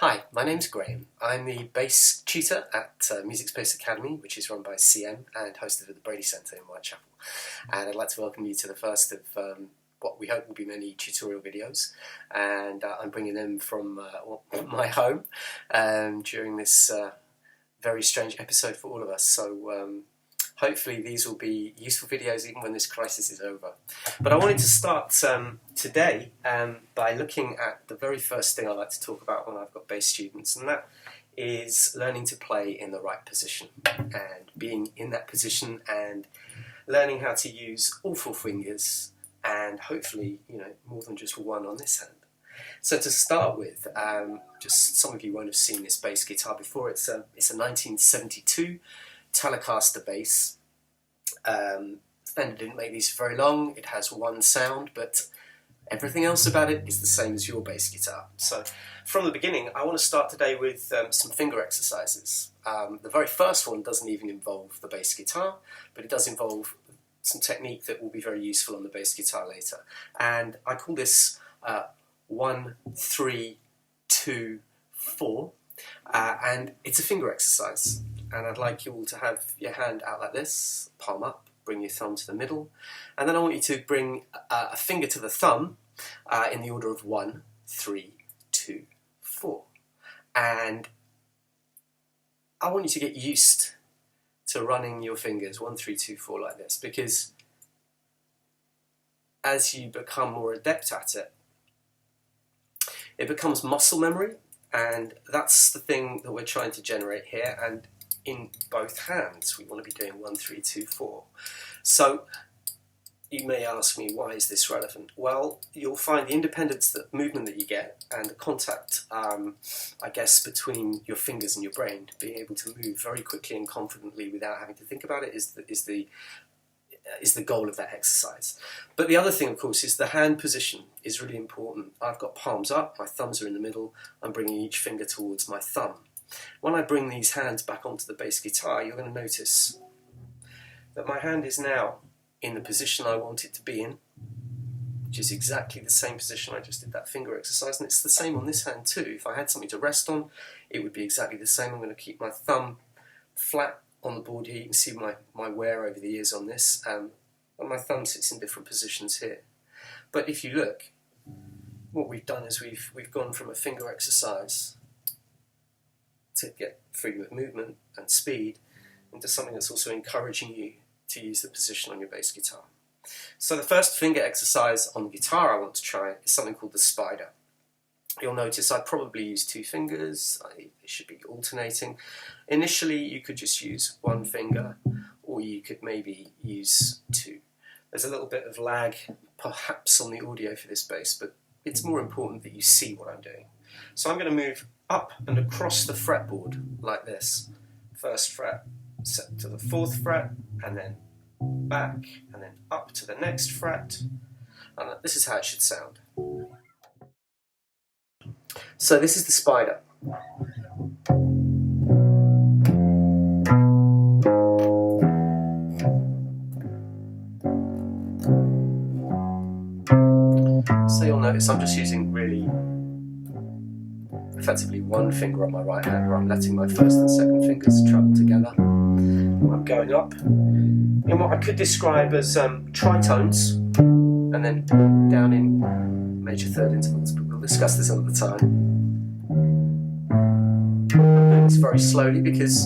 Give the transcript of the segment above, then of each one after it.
Hi, my name's Graham. I'm the bass tutor at Music Space Academy, which is run by CM and hosted at the Brady Centre in Whitechapel. And I'd like to welcome you to the first of what we hope will be many tutorial videos. And I'm bringing them from my home during this very strange episode for all of us. So hopefully these will be useful videos even when this crisis is over. But I wanted to start today by looking at the very first thing I like to talk about when I've got bass students, and that is learning to play in the right position and being in that position and learning how to use all four fingers and hopefully, more than just one on this hand. So to start with, just some of you won't have seen this bass guitar before. It's a 1972 Telecaster bass. Fender didn't make these for very long. It has one sound, but everything else about it is the same as your bass guitar. So from the beginning, I want to start today with some finger exercises. The very first one doesn't even involve the bass guitar, but it does involve some technique that will be very useful on the bass guitar later. And I call this 1, 3, 2, 4, and it's a finger exercise. And I'd like you all to have your hand out like this, palm up, bring your thumb to the middle, and then I want you to bring a finger to the thumb in the order of 1, 3, 2, 4. And I want you to get used to running your fingers 1, 3, 2, 4 like this, because as you become more adept at it, it becomes muscle memory, and that's the thing that we're trying to generate here. And in both hands, we want to be doing 1, 3, 2, 4. So you may ask me, why is this relevant? Well, you'll find the independence, the movement that you get, and the contact, I guess, between your fingers and your brain, being able to move very quickly and confidently without having to think about it, is the goal of that exercise. But the other thing, of course, is the hand position is really important. I've got palms up, my thumbs are in the middle, I'm bringing each finger towards my thumb. When I bring these hands back onto the bass guitar, you're going to notice that my hand is now in the position I want it to be in, which is exactly the same position I just did that finger exercise, and it's the same on this hand too. If I had something to rest on, it would be exactly the same. I'm going to keep my thumb flat on the board here. You can see my wear over the years on this, and my thumb sits in different positions here. But if you look, what we've done is we've gone from a finger exercise to get freedom of movement and speed into something that's also encouraging you to use the position on your bass guitar. So the first finger exercise on the guitar I want to try is something called the spider. You'll notice I probably use 2 fingers. They should be alternating. Initially you could just use 1 finger, or you could maybe use 2. There's a little bit of lag perhaps on the audio for this bass, but it's more important that you see what I'm doing. So I'm going to move up and across the fretboard like this. First fret set to the 4th fret, and then back, and then up to the next fret. And this is how it should sound. So this is the spider. So you'll notice I'm just using really effectively 1 finger on my right hand, where I'm letting my first and second fingers travel together. I'm going up in what I could describe as tritones, and then down in major third intervals, but we'll discuss this another time. I'm doing this very slowly because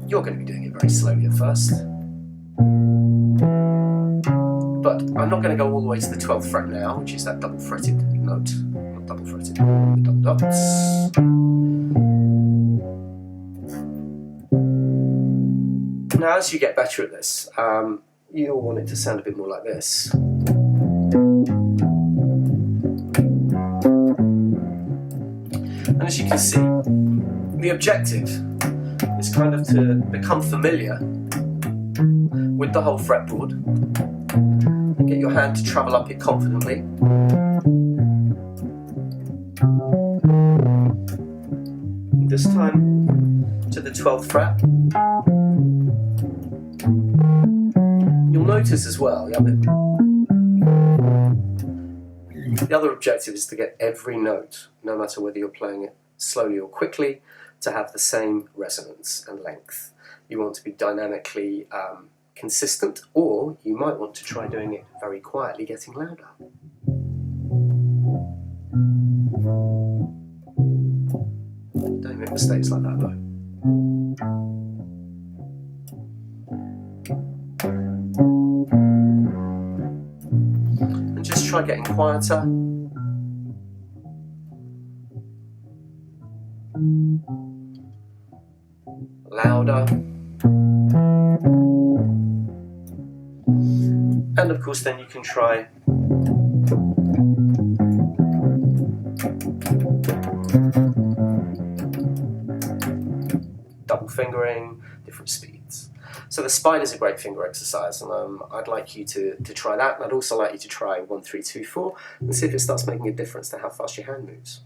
you're going to be doing it very slowly at first. But I'm not going to go all the way to the 12th fret now, which is that double fretted note. Not double fretted, the double dots. Now as you get better at this, you'll want it to sound a bit more like this. And as you can see, the objective is kind of to become familiar with the whole fretboard and get your hand to travel up it confidently. This time to the 12th fret. You'll notice as well, The other objective is to get every note, no matter whether you're playing it slowly or quickly, to have the same resonance and length. You want to be dynamically consistent, or you might want to try doing it very quietly, getting louder. Don't make mistakes like that though. And just try getting quieter. Louder. And of course then you can try double fingering, different speeds. So the spider is a great finger exercise, and I'd like you to try that, and I'd also like you to try 1, 3, 2, 4 and see if it starts making a difference to how fast your hand moves.